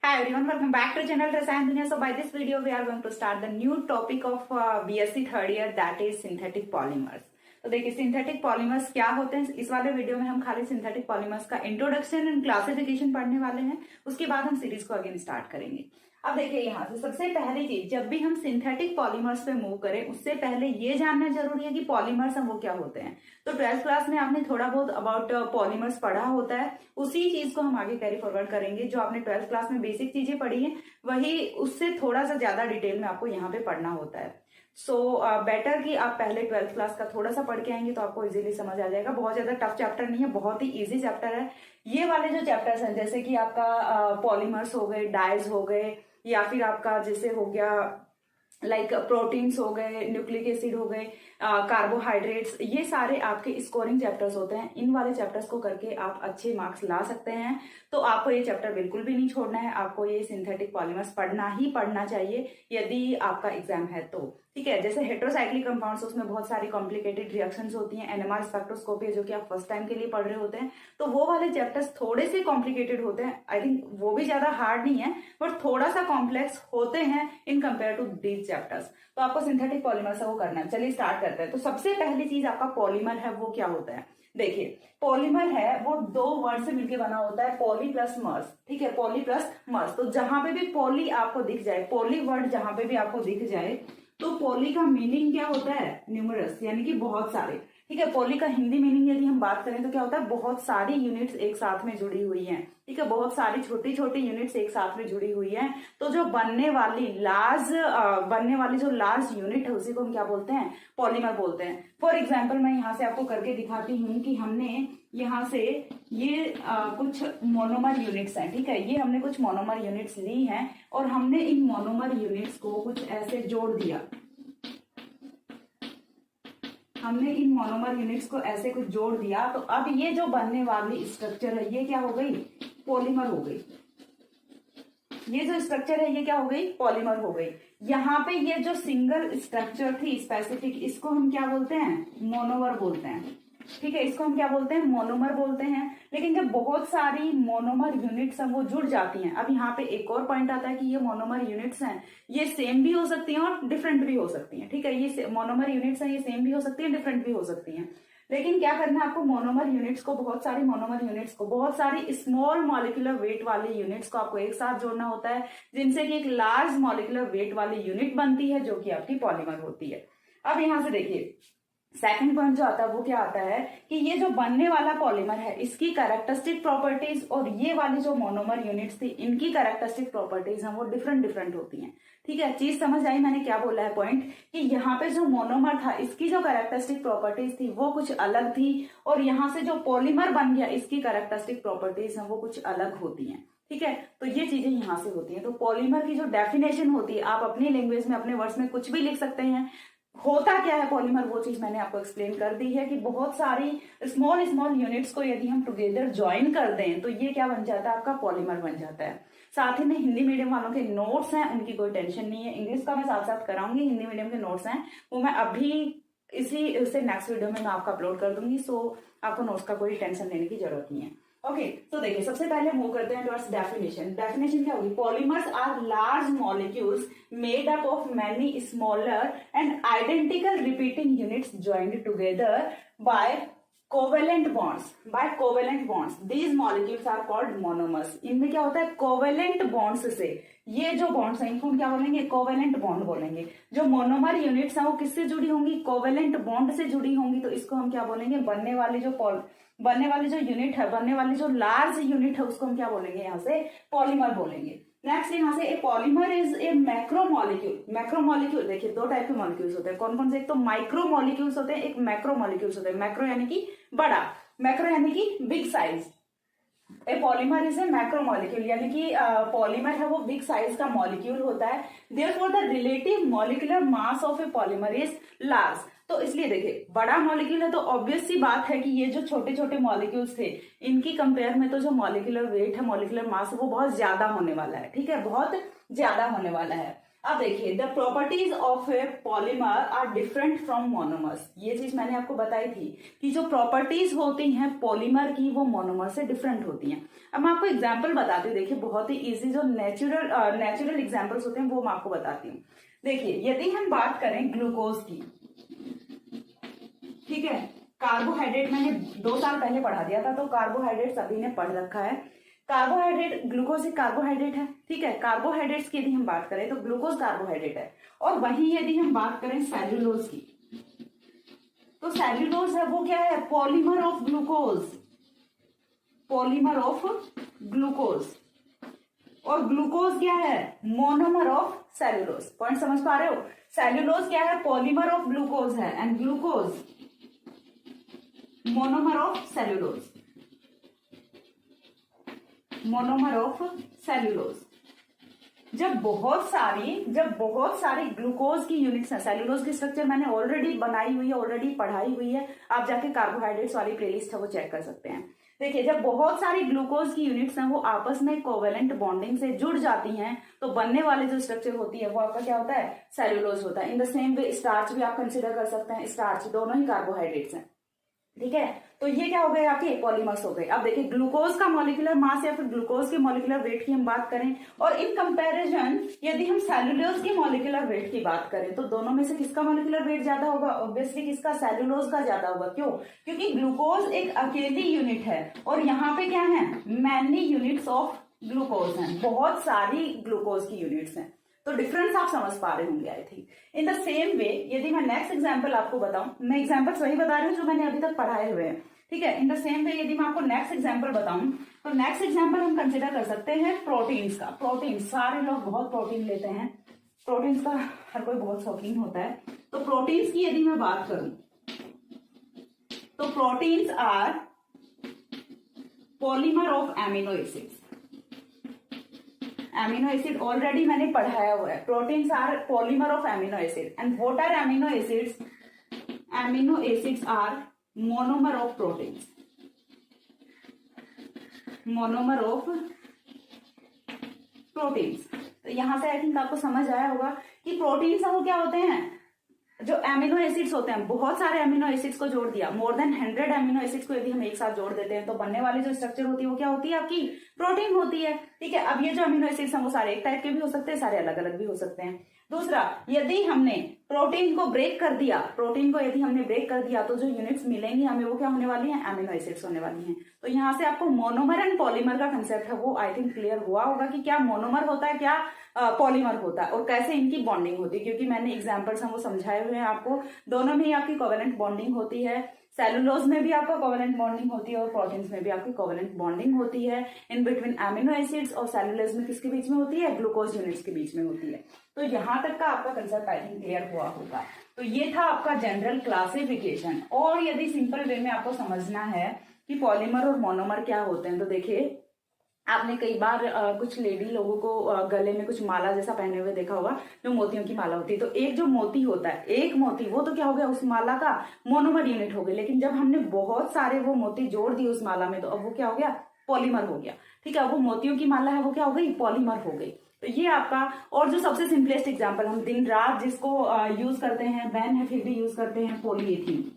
Hi everyone, welcome back to channel Rasayan Dunya. So by this video we are going to start the new topic of BSc third year, that is synthetic polymers. तो देखिए synthetic polymers क्या होते हैं। इस वाले video में हम खाली सिंथेटिक पॉलीमर्स का इंट्रोडक्शन एंड क्लासिफिकेशन पढ़ने वाले हैं। उसके बाद हम सीरीज को अगेन स्टार्ट करेंगे। अब देखिए यहाँ से सबसे पहली चीज, जब भी हम सिंथेटिक पॉलीमर्स पे मूव करें उससे पहले ये जानना जरूरी है कि पॉलीमर्स हम वो क्या होते हैं। तो 12th क्लास में आपने थोड़ा बहुत अबाउट पॉलीमर्स पढ़ा होता है, उसी चीज को हम आगे कैरी फॉरवर्ड करेंगे। जो आपने 12th क्लास में बेसिक चीजें पढ़ी है वही उससे थोड़ा सा ज्यादा डिटेल में आपको यहाँ पे पढ़ना होता है। सो बेटर कि आप पहले 12th क्लास का थोड़ा सा पढ़ के आएंगे तो आपको इजीली समझ आ जाएगा। बहुत ज्यादा टफ चैप्टर नहीं है, बहुत ही इजी चैप्टर है। ये वाले जो चैप्टर्स हैं जैसे कि आपका पॉलीमर्स हो गए, डाइज हो गए, या फिर आपका जैसे हो गया लाइक प्रोटीन्स हो गए, न्यूक्लिक एसिड हो गए, कार्बोहाइड्रेट्स, ये सारे आपके स्कोरिंग चैप्टर्स होते हैं। इन वाले चैप्टर्स को करके आप अच्छे मार्क्स ला सकते हैं। तो आपको ये चैप्टर बिल्कुल भी नहीं छोड़ना है, आपको ये सिंथेटिक पॉलीमर्स पढ़ना ही पढ़ना चाहिए यदि आपका एग्जाम है तो। ठीक है, जैसे हेट्रोसाइक्लिक कंपाउंड्स उसमें बहुत सारी कॉम्प्लिकेटेड रिएक्शंस होती हैं, एनएमआर स्पेक्ट्रोस्कोपी जो कि आप फर्स्ट टाइम के लिए पढ़ रहे होते हैं, तो वो वाले चैप्टर्स थोड़े से कॉम्प्लिकेटेड होते हैं। आई थिंक वो भी ज्यादा हार्ड नहीं है बट थोड़ा सा कॉम्प्लेक्स होते हैं in compare to these chapters. तो आपको सिंथेटिक पॉलीमर से वो करना है। चलिए स्टार्ट करते हैं। तो सबसे पहली चीज आपका पॉलीमर है वो क्या होता है। देखिए पॉलीमर है वो दो वर्ड से मिलकर बना होता है, पॉली प्लस मर्स। ठीक है, पॉली प्लस मर्स। तो जहां पे भी पॉली आपको दिख जाए, पॉली वर्ड जहां पे भी आपको दिख जाए, तो पॉली का मीनिंग क्या होता है, न्यूमरस, यानी कि बहुत सारे। ठीक है, पॉली का हिंदी मीनिंग यदि हम बात करें तो क्या होता है, बहुत सारी यूनिट्स एक साथ में जुड़ी हुई हैं। ठीक है, बहुत सारी छोटी छोटी यूनिट्स एक साथ में जुड़ी हुई हैं। तो जो बनने वाली जो लार्ज यूनिट है उसी को हम क्या बोलते हैं, पॉलीमर बोलते हैं। फॉर एग्जाम्पल मैं यहाँ से आपको करके दिखाती हूँ कि हमने यहाँ से ये कुछ मोनोमर यूनिट्स हैं। ठीक है, ये हमने कुछ मोनोमर यूनिट्स ली हैं और हमने इन मोनोमर यूनिट्स को कुछ ऐसे जोड़ दिया। हमने इन मोनोमर यूनिट्स को ऐसे कुछ जोड़ दिया, तो अब ये जो बनने वाली स्ट्रक्चर है ये क्या हो गई, पॉलीमर हो गई। ये जो स्ट्रक्चर है ये क्या हो गई, पॉलीमर हो गई। यहाँ पे ये जो सिंगल स्ट्रक्चर थी स्पेसिफिक, इसको हम क्या बोलते हैं, मोनोमर बोलते हैं। ठीक है, इसको हम क्या बोलते हैं, मोनोमर बोलते हैं। लेकिन जब बहुत सारी मोनोमर यूनिट्स हैं वो जुड़ जाती हैं, अब यहाँ पे एक और पॉइंट आता है कि ये मोनोमर यूनिट्स हैं, ये सेम भी हो सकती हैं और डिफरेंट भी हो सकती हैं। ठीक है, ये मोनोमर यूनिट्स हैं, ये सेम भी हो सकती हैं, डिफरेंट भी हो सकती हैं। लेकिन क्या करना है आपको, मोनोमर यूनिट्स को, बहुत सारी मोनोमर यूनिट्स को, बहुत सारी स्मॉल मॉलिक्यूलर वेट वाली यूनिट्स को आपको एक साथ जोड़ना होता है, जिनसे कि एक लार्ज मॉलिक्यूलर वेट वाली यूनिट बनती है जो कि आपकी पॉलीमर होती है। अब यहां से देखिए सेकंड पॉइंट जो आता है वो क्या आता है कि ये जो बनने वाला पॉलीमर है इसकी कैरेक्टरिस्टिक प्रॉपर्टीज और ये वाली जो मोनोमर यूनिट्स थी इनकी कैरेक्टरिस्टिक प्रॉपर्टीज हैं वो डिफरेंट डिफरेंट होती हैं। ठीक है, चीज समझ आई मैंने क्या बोला है पॉइंट, कि यहाँ पे जो मोनोमर था इसकी जो कैरेक्टरिस्टिक प्रॉपर्टीज थी वो कुछ अलग थी, और यहाँ से जो पॉलीमर बन गया इसकी कैरेक्टरिस्टिक प्रॉपर्टीज हैं वो कुछ अलग होती हैं। ठीक है, तो ये चीजें यहाँ से होती हैं। तो पॉलीमर की जो डेफिनेशन होती है, आप अपनी लैंग्वेज में अपने वर्ड्स में कुछ भी लिख सकते हैं। होता क्या है पॉलीमर, वो चीज मैंने आपको एक्सप्लेन कर दी है कि बहुत सारी स्मॉल स्मॉल यूनिट्स को यदि हम टुगेदर ज्वाइन कर दें तो ये क्या बन जाता है, आपका पॉलीमर बन जाता है। साथ ही में हिंदी मीडियम वालों के नोट्स हैं उनकी कोई टेंशन नहीं है, इंग्लिश का मैं साथ साथ कराऊंगी। हिंदी मीडियम के नोट्स हैं वो मैं अभी इसी से नेक्स्ट वीडियो में मैं आपका अपलोड कर दूंगी। सो आपको नोट्स का कोई टेंशन लेने की जरूरत नहीं है। ओके, तो देखिए सबसे पहले मूव करते हैं टुवर्ड्स डेफिनेशन। डेफिनेशन क्या होगी, polymers are large molecules made up of many smaller and identical repeating units joined together by covalent bonds. By covalent bonds these molecules are called monomers. इनमें क्या होता है, कोवेलेंट बॉन्ड्स से, ये जो bonds हैं इनको हम क्या बोलेंगे, कोवेलेंट बॉन्ड बोलेंगे। जो मोनोमर यूनिट्स हैं वो किससे जुड़ी होंगी, कोवेलेंट बॉन्ड से जुड़ी होंगी, तो इसको हम क्या बोलेंगे, बनने वाली जो यूनिट है, बनने वाली जो लार्ज यूनिट है उसको हम क्या बोलेंगे, यहाँ से पॉलीमर बोलेंगे। नेक्स्ट यहाँ से ए polymer is a macromolecule. Macromolecule देखिए दो टाइप के मॉलिक्यूल्स होते हैं, कौन कौन से, एक तो माइक्रोमोलिक्यूल्स होते हैं, एक मैक्रोमोलिक्यूल्स होते हैं। मैक्रो यानी कि बड़ा, मैक्रो यानी कि big size. A polymer is a macromolecule, यानी कि पॉलीमर है वो बिग साइज का मॉलिक्यूल होता है। Therefore the relative molecular mass of a polymer is large. तो इसलिए देखिए बड़ा मॉलिक्यूल है तो ऑब्वियस सी बात है कि ये जो छोटे छोटे मॉलिक्यूल्स थे इनकी कंपेयर में तो जो मॉलिक्यूलर वेट है, मॉलिक्यूलर मास है वो बहुत ज्यादा होने वाला है। ठीक है, बहुत ज्यादा होने वाला है। अब देखिए, the properties of a polymer are different from monomers. ये चीज मैंने आपको बताई थी कि जो प्रॉपर्टीज होती हैं पॉलीमर की वो मोनोमर से डिफरेंट होती हैं। अब मैं आपको एग्जांपल बताती हूँ, देखिए बहुत ही इजी जो नेचुरल एग्जांपल्स होते हैं वो मैं आपको बताती हूँ। देखिए यदि हम बात करें ग्लूकोज की, ठीक है, कार्बोहाइड्रेट मैंने 2 साल पहले पढ़ा दिया था, तो कार्बोहाइड्रेट सभी ने पढ़ रखा है। कार्बोहाइड्रेट, ग्लूकोज एक कार्बोहाइड्रेट है, ठीक है। कार्बोहाइड्रेट्स की यदि हम बात करें तो ग्लूकोज कार्बोहाइड्रेट है। और वहीं यदि हम बात करें सेल्यूलोज की, तो सेल्यूलोज है वो क्या है, polymer of glucose, polymer of glucose. और ग्लूकोज क्या है, मोनोमर ऑफ सेल्यूलोज। पॉइंट समझ पा रहे हो? सेल्यूलोज क्या है, पॉलीमर ऑफ ग्लूकोज है, and glucose monomer of cellulose, monomer of cellulose. जब बहुत सारी ग्लूकोज की यूनिट्स हैं, सेल्यूलोज की स्ट्रक्चर मैंने ऑलरेडी बनाई हुई है, ऑलरेडी पढ़ाई हुई है, आप जाके कार्बोहाइड्रेट्स वाली प्लेलिस्ट है वो चेक कर सकते हैं। देखिए जब बहुत सारी ग्लूकोज की यूनिट्स हैं वो आपस में कोवेलेंट बॉन्डिंग से जुड़ जाती हैं तो बनने वाले जो स्ट्रक्चर होती है वो आपका क्या होता है, सेल्यूलोज होता है। In the same way starch भी आप कंसिडर कर सकते हैं, स्टार्च दोनों ही कार्बोहाइड्रेट्स हैं, ठीक है। तो ये क्या हो गए, आपके पॉलीमर्स हो गए। अब देखिए ग्लूकोज का मॉलिक्यूलर मास या फिर ग्लूकोज के मॉलिक्यूलर वेट की हम बात करें और इन कंपैरिजन यदि हम सेल्यूलोज की मॉलिक्यूलर वेट की बात करें तो दोनों में से किसका मॉलिक्यूलर वेट ज्यादा होगा, ऑब्वियसली किसका, सेल्यूलोज का ज्यादा होगा। क्यों? क्योंकि ग्लूकोज एक अकेली यूनिट है और यहाँ पे क्या है, मैनी यूनिट्स ऑफ ग्लूकोज हैं, बहुत सारी ग्लूकोज की यूनिट्स हैं। तो डिफरेंस आप समझ पा रहे होंगे I think. In the same way यदि मैं नेक्स्ट एग्जांपल आपको बताऊं, मैं एग्जांपल्स वही बता रही हूँ जो मैंने अभी तक पढ़ाए हुए हैं, ठीक है। इन द सेम वे यदि मैं आपको नेक्स्ट एग्जांपल बताऊं तो नेक्स्ट एग्जांपल हम कंसिडर कर सकते हैं प्रोटीन्स का। प्रोटीन, सारे लोग बहुत प्रोटीन लेते हैं, प्रोटीन्स का हर कोई बहुत शौकीन होता है। तो प्रोटीन्स की यदि मैं बात करूं तो proteins are polymer of amino acids. Amino acid already मैंने पढ़ाया हुआ है। Proteins are polymer of amino acid and what are amino acids? Amino acids are monomer of proteins, monomer of proteins. तो यहां से आई थिंक आपको समझ आया होगा कि प्रोटीन्स वो क्या होते हैं, जो एमिनो एसिड्स होते हैं, बहुत सारे एमिनो एसिड्स को जोड़ दिया, मोर देन 100 एमिनो एसिड्स को यदि हम एक साथ जोड़ देते हैं तो बनने वाली जो स्ट्रक्चर होती है वो क्या होती है, आपकी प्रोटीन होती है, ठीक है। अब ये जो एमिनो एसिड्स हैं वो सारे एक टाइप के भी हो सकते हैं, सारे अलग अलग भी हो सकते हैं। दूसरा, यदि हमने प्रोटीन को ब्रेक कर दिया, प्रोटीन को यदि हमने ब्रेक कर दिया तो जो यूनिट्स मिलेंगी हमें वो क्या होने वाली हैं, एमिनो एसिड्स होने वाली हैं। तो यहाँ से आपको मोनोमर एंड पॉलीमर का कंसेप्ट है वो आई थिंक क्लियर हुआ होगा कि क्या मोनोमर होता है, क्या पॉलीमर होता है और कैसे इनकी बॉन्डिंग होती है। क्योंकि मैंने एग्जाम्पल्स हम वो समझाए हुए हैं आपको, दोनों में ही आपकी कोवेलेंट बॉन्डिंग होती है। सेलुलोज में भी आपका कोवेलेंट बॉन्डिंग होती है और प्रोटीन्स में भी आपकी कोवेलेंट बॉन्डिंग होती है। इन बिटवीन एमिनो एसिड्स और सेलुलोज में किसके बीच में होती है, ग्लूकोज यूनिट्स के बीच में होती है। तो यहां तक का आपका कंसेप्ट आई थिंक क्लियर हुआ होगा। तो ये था आपका जनरल क्लासिफिकेशन। और यदि सिंपल वे में आपको समझना है कि पॉलीमर और मोनोमर क्या होते हैं तो देखिए, आपने कई बार कुछ लेडी लोगों को गले में कुछ माला जैसा पहने हुए देखा होगा, जो मोतियों की माला होती है। तो एक जो मोती होता है, एक मोती, वो तो क्या हो गया, उस माला का मोनोमर यूनिट हो गई। लेकिन जब हमने बहुत सारे वो मोती जोड़ दिए उस माला में तो अब वो क्या हो गया, पॉलीमर हो गया, ठीक है। वो मोतियों की माला है वो क्या हो गई, पॉलीमर हो गई। तो ये आपका, और जो सबसे सिंपलेस्ट एग्जाम्पल हम दिन रात जिसको यूज करते हैं, बैन है फिर भी यूज करते हैं, पॉलीएथीन।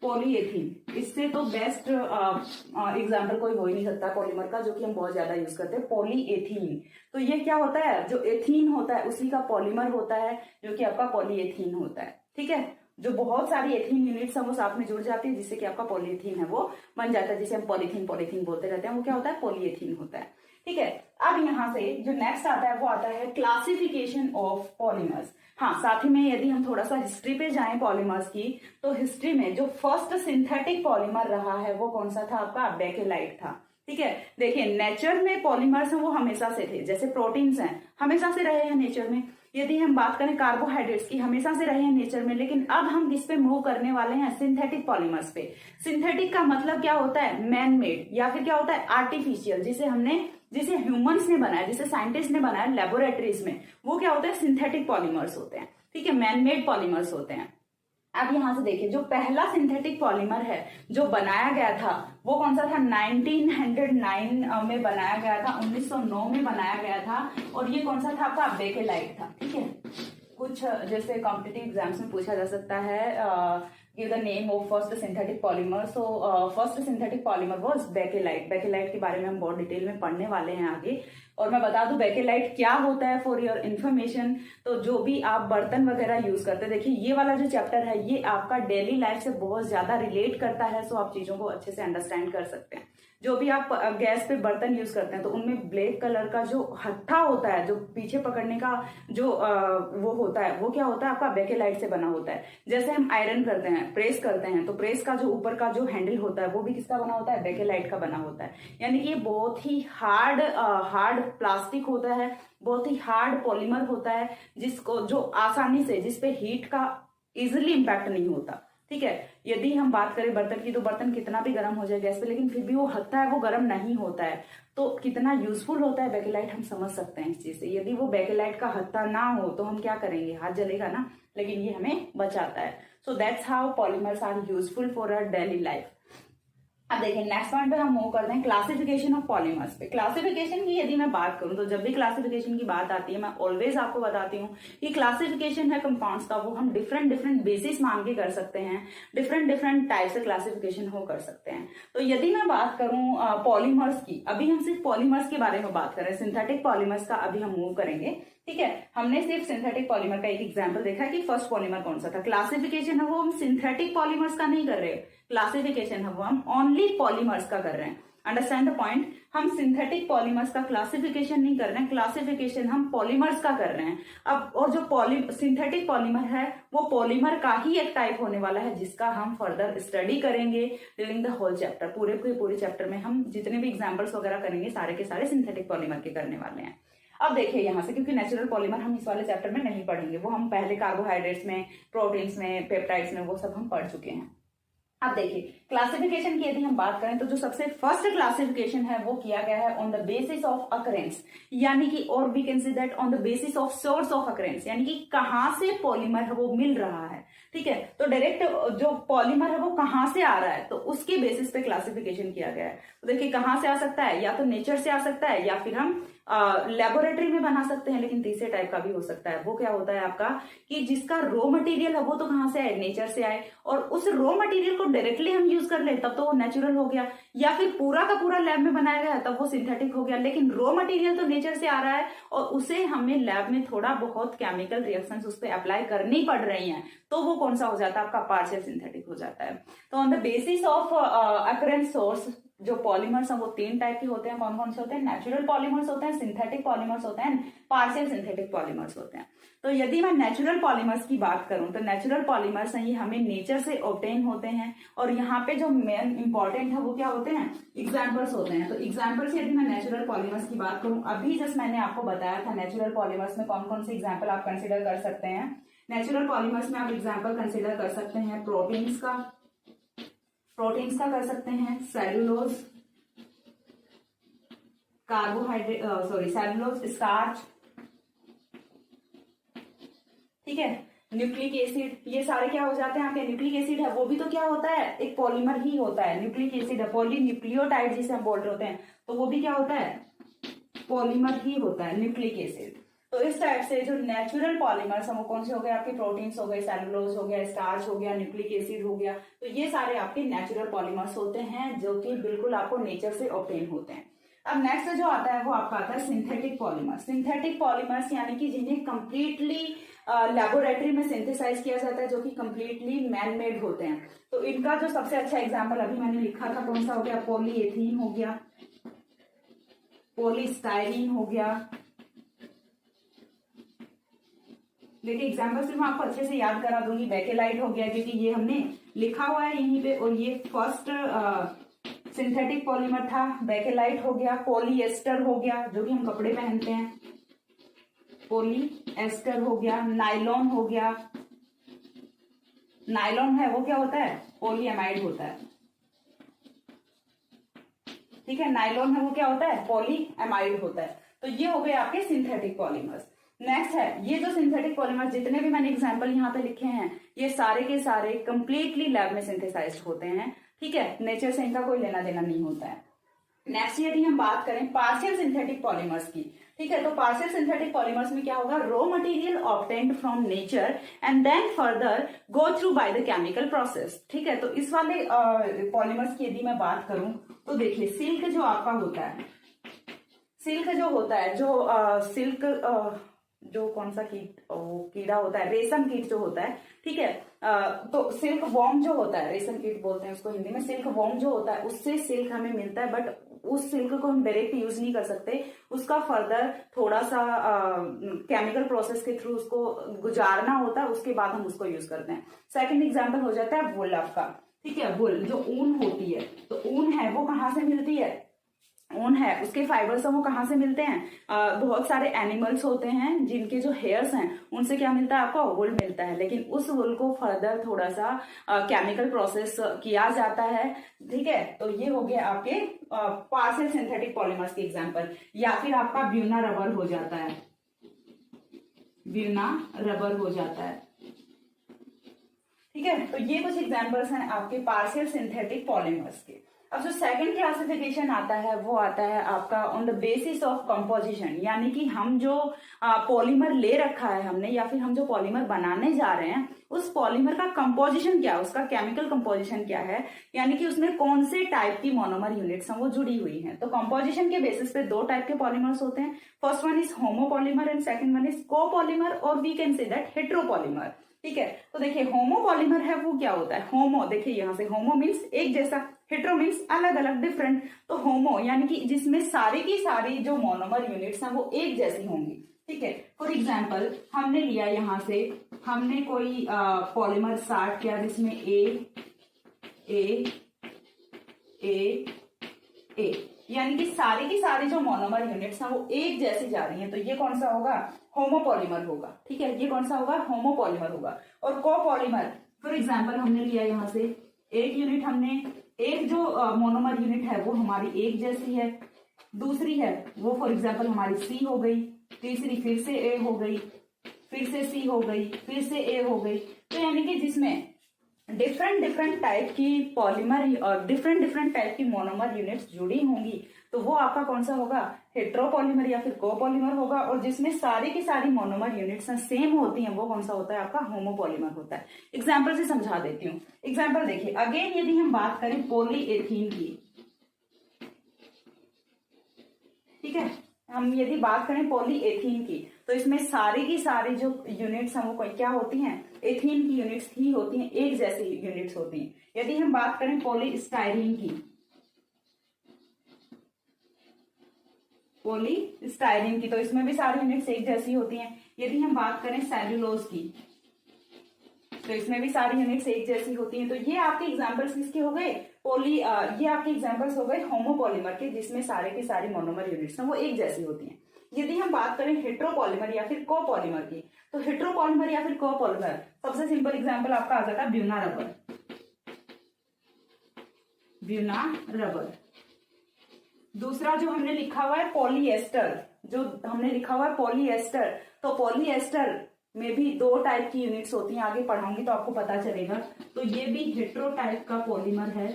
पॉलीएथीन, इससे तो बेस्ट एग्जाम्पल कोई हो ही नहीं सकता पॉलीमर का, जो कि हम बहुत ज्यादा यूज करते हैं, पॉलीएथीन। तो ये क्या होता है, जो एथीन होता है उसी का पॉलीमर होता है, जो कि आपका पॉलीएथीन होता है, ठीक है। जो बहुत सारी एथीन यूनिट्स हैं वो साथ में जुड़ जाती है जिससे कि आपका पॉलीएथीन है वो बन जाता है, जिसे हम पॉलीथीन पॉलीथीन बोलते रहते हैं, वो क्या होता है, पॉलीएथीन होता है, ठीक है। अब यहाँ से जो नेक्स्ट आता है वो आता है क्लासिफिकेशन ऑफ पॉलीमर्स। हाँ, साथ ही में यदि हम थोड़ा सा हिस्ट्री पे जाएं पॉलीमर्स की, तो हिस्ट्री में जो फर्स्ट सिंथेटिक पॉलीमर रहा है वो कौन सा था, आपका बेकेलाइट था, ठीक है। देखिए नेचर में पॉलीमर्स हैं वो हमेशा से थे, जैसे प्रोटीन्स हैं हमेशा से रहे हैं नेचर में। यदि हम बात करें कार्बोहाइड्रेट्स की, हमेशा से रहे हैं नेचर में। लेकिन अब हम किस पे मूव करने वाले हैं, सिंथेटिक पॉलीमर्स पे। सिंथेटिक का मतलब क्या होता है, मैन मेड, या फिर क्या होता है, आर्टिफिशियल, जिसे ह्यूमंस ने बनाया, जिसे साइंटिस्ट ने बनाया लेबोरेटरीज में, वो क्या होता है, सिंथेटिक पॉलीमर्स होते हैं, ठीक है, मैन मेड पॉलीमर्स होते हैं। अब यहां से देखिए, जो पहला सिंथेटिक पॉलीमर है जो बनाया गया था वो कौन सा था, 1909 में बनाया गया था, 1909 में बनाया गया था। और ये कौन सा था आपका, बेकेलाइट था। ठीक है, कुछ जैसे कॉम्पिटिटिव एग्जाम्स में पूछा जा सकता है give the name of first synthetic polymer. So first synthetic polymer was bakelite. Bakelite के बारे में हम बहुत डिटेल में पढ़ने वाले हैं आगे। और मैं बता दूं बेकेलाइट क्या होता है फॉर योर इन्फॉर्मेशन। तो जो भी आप बर्तन वगैरह यूज करते हैं, देखिए ये वाला जो चैप्टर है ये आपका डेली लाइफ से बहुत ज्यादा रिलेट करता है। सो आप चीजों को अच्छे से अंडरस्टैंड कर सकते हैं। जो भी आप गैस पे बर्तन यूज करते हैं तो उनमें ब्लैक कलर का जो हत्था होता है, जो पीछे पकड़ने का जो वो होता है, वो क्या होता है आपका बेकेलाइट से बना होता है। जैसे हम आयरन करते हैं, प्रेस करते हैं, तो प्रेस का जो ऊपर का जो हैंडल होता है वो भी किसका बना होता है, बेकेलाइट का बना होता है। यानी कि ये बहुत ही हार्ड प्लास्टिक होता है, बहुत ही हार्ड पॉलीमर होता है, जिसको जो आसानी से, जिसपे हीट का इजिली इम्पैक्ट नहीं होता। ठीक है, यदि हम बात करें बर्तन की, तो बर्तन कितना भी गर्म हो जाए गैस पे, लेकिन फिर भी वो हत्था है वो गर्म नहीं होता है। तो कितना यूजफुल होता है बेकेलाइट हम समझ सकते हैं इस चीज से। यदि वो बेकेलाइट का हत्था ना हो तो हम क्या करेंगे, हाथ जलेगा ना, लेकिन ये हमें बचाता है। So that's how polymers are useful for our daily life. अब देखिए नेक्स्ट पॉइंट पे हम मूव करते हैं क्लासिफिकेशन ऑफ पॉलीमर्स पे। क्लासिफिकेशन की यदि मैं बात करूं तो जब भी क्लासिफिकेशन की बात आती है मैं ऑलवेज आपको बताती हूँ कि क्लासिफिकेशन है कंपाउंड्स का, वो हम डिफरेंट डिफरेंट बेसिस मान के कर सकते हैं, डिफरेंट डिफरेंट टाइप से क्लासिफिकेशन हो कर सकते हैं। तो यदि मैं बात करूं पॉलीमर्स की, अभी हम सिर्फ पॉलीमर्स के बारे में बात करें, सिंथेटिक पॉलीमर्स का अभी हम मूव करेंगे। ठीक है, हमने सिर्फ सिंथेटिक पॉलीमर का एक एग्जांपल देखा कि फर्स्ट पॉलीमर कौन सा था। क्लासिफिकेशन है वो हम सिंथेटिक पॉलीमर्स का नहीं कर रहे, क्लासिफिकेशन है वो हम ओनली पॉलीमर्स का कर रहे हैं। अंडरस्टैंड द पॉइंट, हम सिंथेटिक पॉलीमर्स का क्लासिफिकेशन नहीं कर रहे हैं, क्लासिफिकेशन हम पॉलीमर्स का कर रहे हैं। अब और जो सिंथेटिक पॉलीमर है वो पॉलीमर का ही एक टाइप होने वाला है, जिसका हम फर्दर स्टडी करेंगे ड्यूरिंग द होल चैप्टर। पूरे चैप्टर में हम जितने भी एग्जाम्पल्स वगैरह करेंगे सारे के सारे सिंथेटिक पॉलीमर के करने वाले हैं। अब देखिए यहाँ से, क्योंकि नेचुरल पॉलीमर हम इस वाले चैप्टर में नहीं पढ़ेंगे, वो हम पहले कार्बोहाइड्रेट्स में, प्रोटीन्स में, पेप्टाइड्स में वो सब हम पढ़ चुके हैं। अब देखिए क्लासिफिकेशन की यदि हम बात करें तो जो सबसे फर्स्ट क्लासिफिकेशन है वो किया गया है on the basis of occurrence, यानी कि और we can say that on the basis of source of occurrence, यानी कि कहां से पॉलीमर है वो मिल रहा है। ठीक है, तो डायरेक्ट जो पॉलीमर है वो कहां से आ रहा है तो उसके बेसिस पे क्लासिफिकेशन किया गया है। तो देखिए कहां से आ सकता है, या तो नेचर से आ सकता है या फिर हम लेबोरेटरी में बना सकते हैं, लेकिन तीसरे टाइप का भी हो सकता है। वो क्या होता है आपका कि जिसका रॉ मटेरियल है वो तो कहां से आए, नेचर से आए, और उस रॉ मटेरियल को डायरेक्टली हम यूज कर ले तब तो वो नेचुरल हो गया, या फिर पूरा का पूरा लैब में बनाया गया तब वो सिंथेटिक हो गया। लेकिन रॉ मटेरियल तो नेचर से आ रहा है और उसे हमें लैब में थोड़ा बहुत केमिकल रिएक्शंस उस पर अप्लाई करनी पड़ रही हैं, तो वो कौन सा हो जाता है आपका, पार्शियल सिंथेटिक हो जाता है। तो on the basis of occurrence source जो पॉलीमर्स हैं वो तीन टाइप के होते हैं। कौन कौन से होते हैं, नेचुरल पॉलीमर्स होते हैं, सिंथेटिक पॉलीमर्स होते हैं, पार्शियल सिंथेटिक पॉलीमर्स होते हैं। तो यदि मैं नेचुरल पॉलीमर्स की बात करूं तो नेचुरल पॉलीमर्स हैं ये हमें नेचर से ऑब्टेन होते हैं, और यहाँ पे जो मेन इंपॉर्टेंट है वो क्या होते हैं, एग्जाम्पल्स होते हैं। तो एग्जाम्पल्स यदि मैं नेचुरल पॉलीमर्स की बात करूं, अभी जस्ट मैंने आपको बताया था नेचुरल पॉलीमर्स में कौन कौन से एग्जाम्पल आप कंसिडर कर सकते हैं। नेचुरल पॉलीमर्स में आप एग्जाम्पल कंसिडर कर सकते हैं प्रोटीन्स का कर सकते हैं, सेलुलोज, कार्बोहाइड्रेट सेलुलोज, स्टार्च, ठीक है, न्यूक्लिक एसिड, ये सारे क्या हो जाते हैं आपके, न्यूक्लिक एसिड है वो भी तो क्या होता है, एक पॉलीमर ही होता है। न्यूक्लिक एसिड है, पॉलीन्यूक्लियोटाइड जिसे हम बोल रहे होते हैं, तो वो भी क्या होता है, पॉलीमर ही होता है, न्यूक्लिक एसिड। तो इस टाइप से जो नेचुरल पॉलीमर्स हैं वो कौन से हो गए आपके, प्रोटीन्स हो गए, सेलुलोज हो गया, स्टार्च हो गया, न्यूक्लिक एसिड हो गया। तो ये सारे आपके नेचुरल पॉलीमर्स होते हैं जो कि बिल्कुल आपको नेचर से ऑब्टेन होते हैं। अब नेक्स्ट जो आता है वो आपका आता है सिंथेटिक पॉलीमर्स। सिंथेटिक पॉलीमर्स यानी कि जिन्हें कंप्लीटली लेबोरेटरी में सिंथेसाइज किया जाता है, जो कि कंप्लीटली मैन मेड होते हैं। तो इनका जो सबसे अच्छा एग्जाम्पल अभी मैंने लिखा था कौन सा हो गया, पॉलीएथीन हो गया, पॉलीस्टाइरीन हो गया। देखिए एग्जाम्पल सिर्फ मैं आपको अच्छे से याद करा दूंगी। बेकेलाइट हो गया क्योंकि ये हमने लिखा हुआ है यहीं पे, और ये फर्स्ट सिंथेटिक पॉलीमर था, बेकेलाइट हो गया। पॉलीएस्टर हो गया जो कि हम कपड़े पहनते हैं, पॉलीएस्टर हो गया। नाइलॉन हो गया, नाइलॉन है वो क्या होता है, पॉलीएमाइड होता है, ठीक है, नाइलॉन है वो क्या होता है, पॉलीएमाइड होता है। तो ये हो गए आपके सिंथेटिक पॉलीमर्स। नेक्स्ट है ये जो सिंथेटिक पॉलीमर्स जितने भी मैंने एग्जांपल यहाँ पे लिखे हैं ये सारे के सारे कंप्लीटली लैब में सिंथेसाइज्ड होते हैं, ठीक है, नेचर से इनका कोई लेना देना नहीं होता है। नेक्स्ट यदि हम बात करें पार्शियल सिंथेटिक पॉलीमर्स की, ठीक है, तो पार्शियल सिंथेटिक पॉलीमर्स में क्या होगा, raw material obtained from nature and then further go through by the chemical process. ठीक है, तो इस वाले पॉलीमर्स की यदि मैं बात करूं तो देखिए सिल्क जो आपका होता है, सिल्क जो होता है, जो सिल्क जो कौन सा कीट, कीड़ा होता है, रेशम कीट जो होता है, ठीक है, तो सिल्क वॉर्म जो होता है, रेशम कीट बोलते हैं उसको हिंदी में, सिल्क वॉर्म जो होता है उससे सिल्क हमें मिलता है, बट उस सिल्क को हम डायरेक्ट यूज नहीं कर सकते, उसका फर्दर थोड़ा सा केमिकल प्रोसेस के थ्रू उसको गुजारना होता है, उसके बाद हम उसको यूज करते हैं। सेकंड एग्जांपल हो जाता है वुल आपका, ठीक है, वुल जो ऊन होती है, तो ऊन है वो कहाँ से मिलती है, ऊन है उसके फाइबर्स वो कहाँ से मिलते हैं, बहुत सारे एनिमल्स होते हैं जिनके जो हेयर्स हैं उनसे क्या मिलता है आपको, वुल मिलता है, लेकिन उस वुल को फर्दर थोड़ा सा केमिकल प्रोसेस किया जाता है। ठीक है, तो ये हो गया आपके पार्शियल सिंथेटिक पॉलीमर्स के एग्जांपल। या फिर आपका ब्यूना रबर हो जाता है, ब्यूना रबर हो जाता है। ठीक है, तो ये कुछ एग्जांपल्स हैं आपके पार्शियल सिंथेटिक पॉलीमर्स के। अब जो सेकंड क्लासिफिकेशन आता है वो आता है आपका on the basis of composition, यानी कि हम जो पॉलीमर ले रखा है हमने, या फिर हम जो पॉलीमर बनाने जा रहे हैं उस पॉलीमर का कंपोजिशन क्या है, उसका केमिकल कंपोजिशन क्या है, यानी कि उसमें कौन से टाइप की मोनोमर यूनिट्स हैं वो जुड़ी हुई हैं। तो कंपोजिशन के बेसिस पे दो टाइप के पॉलीमर्स होते हैं, first one is homopolymer and second one is copolymer, और we can say that heteropolymer. ठीक है, तो देखिए होमोपॉलीमर है वो क्या होता है, होमो, देखिए यहाँ से होमो मीन्स एक जैसा, हेट्रो मीन्स अलग अलग डिफरेंट, तो होमो यानी कि जिसमें सारी की सारी जो मोनोमर यूनिट्स हैं वो एक जैसी होंगी। ठीक है, फॉर एग्जाम्पल हमने लिया यहाँ से, हमने कोई पॉलीमर स्टार्ट किया जिसमें ए ए ए ए, यानी कि सारी की सारी जो मोनोमर यूनिट्स हैं वो एक जैसी जा रही हैं, तो ये कौन सा होगा, होमोपॉलीमर होगा। ठीक है, ये कौन सा होगा, होमोपॉलीमर होगा। और कोपॉलीमर, फॉर एग्जांपल हमने लिया यहाँ से एक यूनिट, हमने एक जो मोनोमर यूनिट है वो हमारी एक जैसी है, दूसरी है वो फॉर एग्जांपल हमारी सी हो गई, तीसरी फिर से ए हो गई, फिर से सी हो गई, फिर से ए हो गई, तो यानी कि जिसमें डिफरेंट टाइप की पॉलीमर और डिफरेंट टाइप की मोनोमर यूनिट्स जुड़ी होंगी, तो वो आपका कौन सा होगा, हेट्रोपॉलीमर या फिर कोपॉलीमर होगा। और जिसमें सारी की सारी मोनोमर यूनिट्स सेम होती हैं वो कौन सा होता है, आपका होमोपॉलीमर होता है। एग्जाम्पल से समझा देती हूँ। एग्जाम्पल देखिए, अगेन यदि हम बात करें पॉलीएथीन की, ठीक है, हम यदि बात करें पॉलीएथीन की, तो इसमें सारी की सारी जो यूनिट्स हैं वो क्या होती हैं, एथीन की यूनिट्स ही होती हैं, एक जैसी यूनिट्स होती हैं। यदि हम बात करें पॉलीस्टाइरीन की, पॉलीस्टाइरीन की, तो इसमें भी सारी यूनिट्स एक जैसी होती हैं। यदि हम बात करें सेल्यूलोज की, तो इसमें भी सारी यूनिट्स एक जैसी होती हैं। तो ये आपके एग्जांपल्स किसके हो गए, ये आपके एग्जांपल्स हो गए होमोपॉलीमर के, जिसमें सारे की सारी मोनोमर यूनिट्स हैं वो एक जैसी होती हैं। यदि हम बात करें हेट्रोपॉलीमर या फिर कोपॉलीमर की, तो हेट्रोपॉलीमर या फिर कोपॉलीमर, सबसे सिंपल एग्जांपल आपका आ जाता है ब्यूना रबर, ब्यूना रबर। दूसरा जो हमने लिखा हुआ है पॉलीएस्टर, जो हमने लिखा हुआ है पॉलीएस्टर, तो पॉलीएस्टर में भी दो टाइप की यूनिट्स होती हैं, आगे पढ़ाऊंगी तो आपको पता चलेगा। तो ये भी हेट्रो टाइप का पॉलीमर है।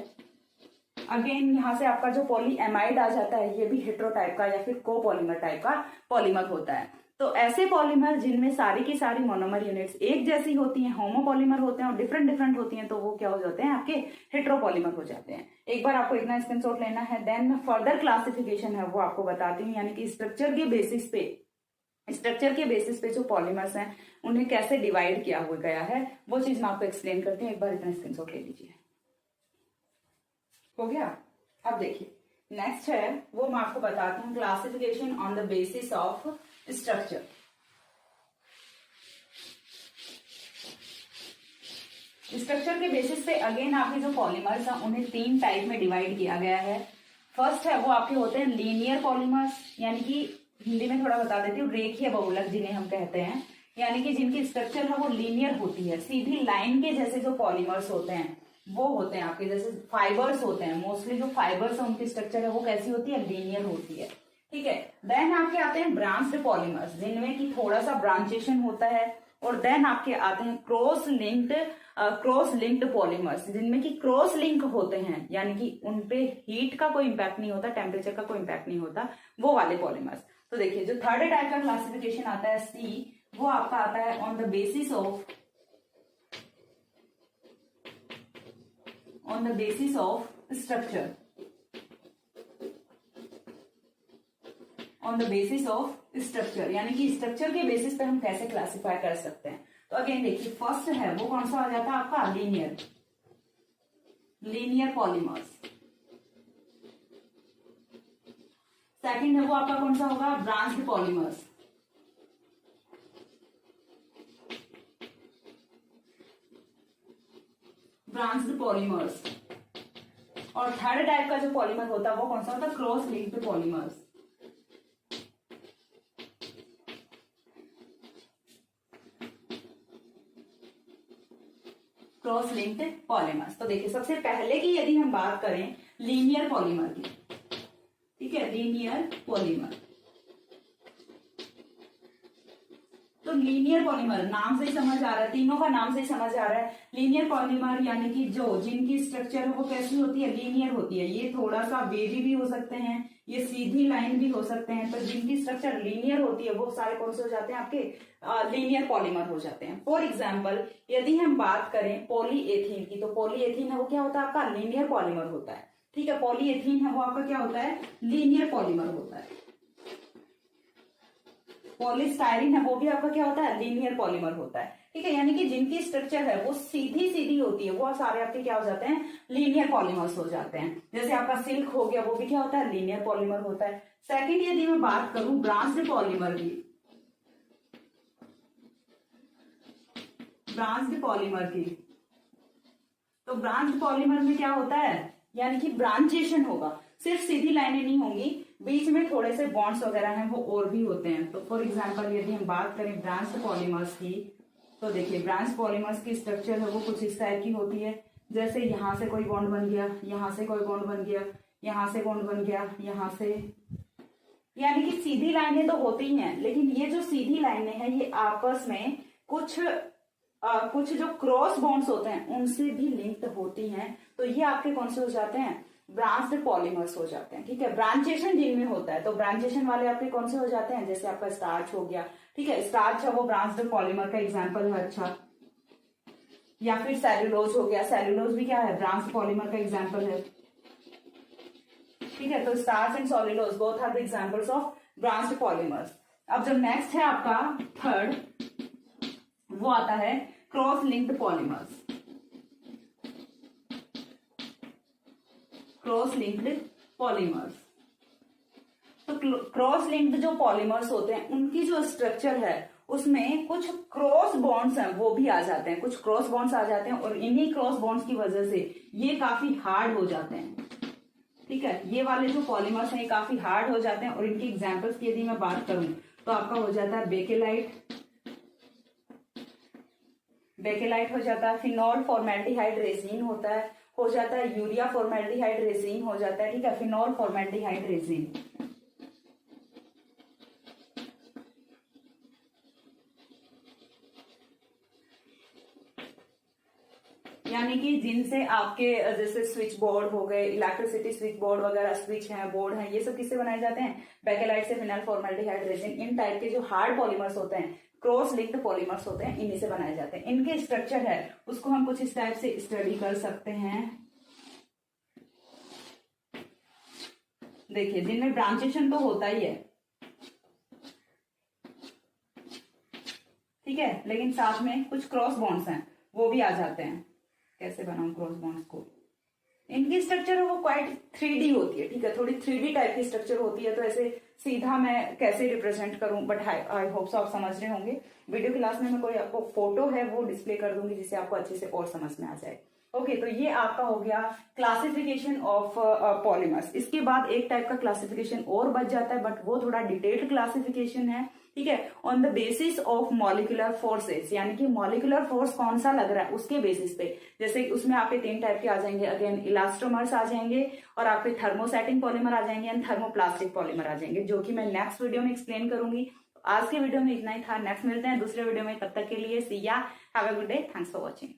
अगेन यहाँ से आपका जो पॉलीएमाइड आ जाता है, ये भी हेट्रो टाइप का या फिर कोपॉलीमर टाइप का पॉलीमर होता है। तो ऐसे पॉलीमर जिनमें सारी की सारी मोनोमर यूनिट्स एक जैसी होती हैं, होमोपॉलीमर होते हैं और डिफरेंट होती हैं, तो वो क्या हो जाते हैं, आपके हेट्रोपॉलीमर हो जाते हैं। एक बार आपको इतना स्क्रीनशॉट लेना है, देन फर्दर क्लासिफिकेशन है वो आपको बताती हूँ, यानी कि स्ट्रक्चर के बेसिस पे जो पॉलीमर्स हैं उन्हें कैसे डिवाइड किया हुआ गया है वो चीज मैं आपको एक्सप्लेन करती हूँ। एक बार इतना स्क्रीनशॉट ले लीजिए। हो गया। अब देखिए नेक्स्ट है वो मैं आपको बताती हूँ, classification on the basis of structure. Structure के बेसिस पे अगेन आपके जो पॉलीमर्स हैं उन्हें तीन टाइप में डिवाइड किया गया है। फर्स्ट है वो आपके होते हैं लीनियर पॉलीमर्स, यानी कि हिंदी में थोड़ा बता देती हूँ, रेखीय बहुलक जिन्हें हम कहते हैं, यानी कि जिनकी स्ट्रक्चर है वो लीनियर होती है, सीधी लाइन के जैसे जो पॉलीमर्स होते हैं वो होते हैं आपके, जैसे फाइबर्स होते हैं, मोस्टली जो फाइबर्स है उनकी स्ट्रक्चर है वो कैसी होती है, लीनियर होती है। ठीक है, देन आपके आते हैं ब्रांच्ड पॉलीमर्स, जिनमें की थोड़ा सा ब्रांचेशन होता है, और देन आपके आते हैं क्रॉस लिंक्ड पॉलीमर्स, जिनमें कि क्रॉस लिंक होते हैं, यानी कि उनपे हीट का कोई इंपैक्ट नहीं होता, टेम्परेचर का कोई इंपैक्ट नहीं होता, वो वाले पॉलीमर्स। तो देखिए जो थर्ड टाइप का क्लासिफिकेशन आता है सी, वो आपका आता है on the basis of structure, on the basis of structure, यानी कि स्ट्रक्चर के बेसिस पे हम कैसे क्लासिफाई कर सकते हैं। तो अगेन देखिए फर्स्ट है वो कौन सा आ जाता है आपका लीनियर पॉलीमर्स। सेकंड है वो आपका कौन सा होगा, ब्रांच्ड पॉलीमर्स। और थर्ड टाइप का जो पॉलीमर होता है वो कौन सा होता है, cross linked polymers. Cross linked polymers. तो देखिए सबसे पहले की यदि हम बात करें लीनियर पॉलीमर की, ठीक है, लीनियर पॉलीमर। तो लीनियर पॉलीमर नाम से ही समझ आ रहा है, तीनों का नाम से ही समझ आ रहा है। लीनियर पॉलीमर यानी कि जिनकी स्ट्रक्चर है वो कैसी होती है, लीनियर होती है। ये थोड़ा सा वेवी भी हो सकते हैं, ये सीधी लाइन भी हो सकते हैं, तो जिनकी स्ट्रक्चर लीनियर होती है वो सारे कौन से हो जाते हैं आपके लीनियर पॉलीमर हो जाते हैं। फॉर एग्जाम्पल यदि हम बात करें पॉलीएथीन की, तो पॉलीएथीन है वो क्या होता है आपका लीनियर पॉलीमर होता है, ठीक है। पॉलीएथीन है वो आपका क्या होता है, लीनियर पॉलीमर होता है। पॉलीस्टायरीन है वो भी आपका क्या होता है, लीनियर पॉलीमर होता है, ठीक है। यानी कि जिनकी स्ट्रक्चर है वो सीधी सीधी होती है वो सारे आपके क्या हो जाते हैं, लीनियर पॉलीमर्स हो जाते हैं। जैसे आपका सिल्क हो गया, वो भी क्या होता है, लीनियर पॉलीमर होता है। सेकंड यदि मैं बात करूं ब्रांच्ड पॉलीमर की, तो ब्रांच्ड पॉलीमर में क्या होता है, यानी कि ब्रांचेशन होगा, सिर्फ सीधी लाइनें नहीं होंगी, बीच में थोड़े से बॉन्ड्स वगैरह हैं वो और भी होते हैं। तो फॉर एग्जांपल यदि हम बात करें ब्रांच्ड पॉलीमर्स की, तो देखिए ब्रांच पॉलीमर्स की स्ट्रक्चर है वो कुछ इस टाइप की होती है। जैसे यहां से कोई बॉन्ड बन गया, यहां से कोई बॉन्ड बन गया, यहां से बॉन्ड बन गया, यहां से, यानी कि सीधी लाइनें तो होती ही हैं, लेकिन ये जो सीधी लाइनें हैं ये आपस में कुछ जो क्रॉस बॉन्ड्स होते हैं उनसे भी लिंक्ड होती हैं। तो ये आपके कौन से हो जाते हैं, ब्रांच्ड पॉलीमर्स हो जाते हैं, ठीक है। ब्रांचेशन जिनमें होता है, तो ब्रांचेशन वाले आपके कौन से हो जाते हैं, जैसे आपका स्टार्च हो गया, ठीक है, स्टार्च है वो ब्रांच्ड पॉलीमर का एग्जांपल है, अच्छा। या फिर सेल्यूलोज हो गया, सेल्यूलोज भी क्या है, ब्रांच्ड पॉलीमर का एग्जांपल है, ठीक है। तो starch and cellulose both are the examples of branched polymers. अब जो नेक्स्ट है आपका थर्ड, वो आता है cross linked polymers. Cross linked polymers, तो क्रॉस लिंक्ड जो पॉलीमर्स होते हैं उनकी जो स्ट्रक्चर है उसमें कुछ क्रॉस बॉन्ड्स हैं वो भी आ जाते हैं, कुछ क्रॉस बॉन्ड्स आ जाते हैं, और इन्हीं क्रॉस बॉन्ड्स की वजह से ये काफी हार्ड हो जाते हैं, ठीक है। ये वाले जो पॉलीमर्स हैं ये काफी हार्ड हो जाते हैं, और इनकी एग्जांपल्स की यदि मैं बात करूं तो आपका हो जाता है बेकेलाइट हो जाता है, फिनॉल फॉर्मेल्डिहाइड रेजिन होता है, हो जाता है यूरिया फॉर्मेल्डिहाइड रेजिन हो जाता है, ठीक है, फिनॉल फॉर्मेल्डिहाइड रेजिन। यानी कि जिनसे आपके जैसे स्विच बोर्ड हो गए, इलेक्ट्रिसिटी स्विच बोर्ड वगैरह, स्विच हैं, बोर्ड हैं, ये सब किससे बनाए जाते हैं, बेकेलाइट से, फिनॉल फॉर्मेल्डिहाइड रेजिन। इन टाइप के जो हार्ड पॉलीमर्स होते हैं, क्रॉस लिंक्ड पॉलीमर्स होते हैं, इन्हीं से बनाए जाते हैं। इनके स्ट्रक्चर है उसको हम कुछ इस टाइप से स्टडी कर सकते हैं। देखिए जिनमें ब्रांचेशन तो होता ही है, ठीक है, लेकिन साथ में कुछ क्रॉस बॉन्ड्स हैं वो भी आ जाते हैं। कैसे बनाऊं क्रॉस बॉन्ड्स को, इनकी स्ट्रक्चर वो क्वाइट 3D होती है, ठीक है, थोड़ी 3D टाइप की स्ट्रक्चर होती है। तो ऐसे सीधा मैं कैसे रिप्रेजेंट करूं, बट आई होप सो आप समझ रहे होंगे। वीडियो क्लास में मैं कोई आपको फोटो है वो डिस्प्ले कर दूंगी जिससे आपको अच्छे से और समझ में आ जाए। ओके, तो ये आपका हो गया क्लासिफिकेशन ऑफ पॉलीमर्स। इसके बाद एक टाइप का क्लासिफिकेशन और बच जाता है, बट वो थोड़ा डिटेल्ड क्लासिफिकेशन है, ठीक है, on the basis of molecular forces, यानी कि मॉलिक्यूलर फोर्स कौन सा लग रहा है उसके बेसिस पे। जैसे उसमें आपके 3 टाइप के आ जाएंगे, अगेन इलास्टोमर्स आ जाएंगे, और आपके थर्मोसेटिंग पॉलीमर आ जाएंगे, एंड थर्मोप्लास्टिक पॉलीमर आ जाएंगे, जो कि मैं नेक्स्ट वीडियो में एक्सप्लेन करूंगी। आज के वीडियो में इतना ही था। नेक्स्ट मिलते हैं दूसरे वीडियो में, तब तक के लिए सी या, have a good day, thanks for watching.